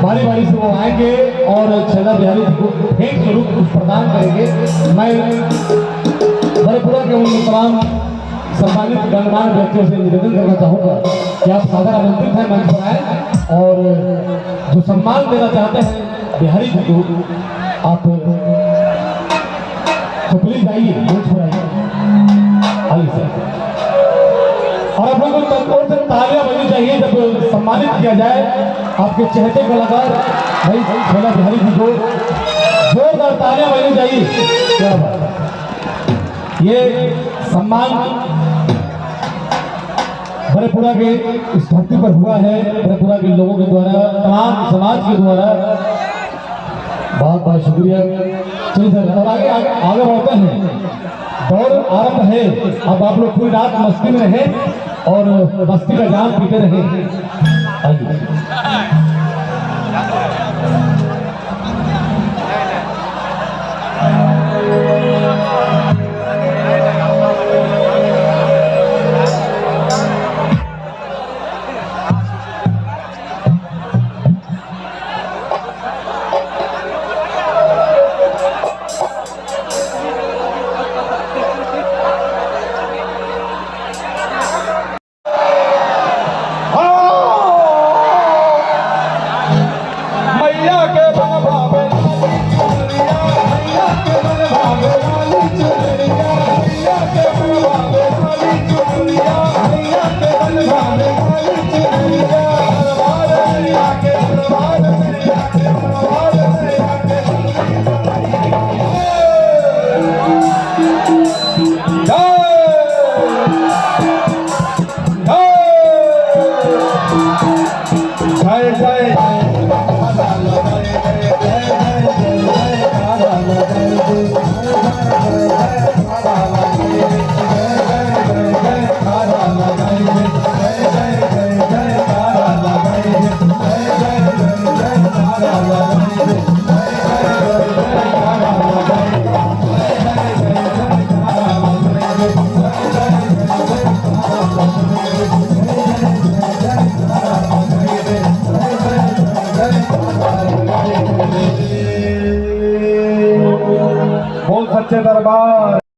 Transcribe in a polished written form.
बारी बारी से वो आएंगे और छेला बिहारी जी को भेंट स्वरूप कुछ प्रदान करेंगे। मैं बड़ेपुरा के उन तमाम सम्मानित गणमान्य व्यक्तियों से निवेदन करना चाहूँगा कि आप सादर आमंत्रित हैं मंच पर आए और जो सम्मान देना चाहते हैं बिहारी जी को आप तो प्लीज आइए मंच पर आइए सर। और आप लोगों को तत्पर से तालियां बजनी चाहिए जब सम्मानित किया जाए आपके चहेते कलाकार भाई छेला बिहारी जी को जोरदार तालियां बजनी चाहिए। क्या बात, ये सम्मान बड़ेपुरा के इस धरती पर हुआ है, बड़ेपुरा के लोगों के द्वारा, तमाम समाज के द्वारा। बहुत बहुत शुक्रिया। चलिए सर और आगे बढ़ते हैं। दौड़ आरंभ है, अब आप लोग पूरी रात मस्ती में रहे और मस्ती का जाम पीते रहे। बोल सच्चे दरबार।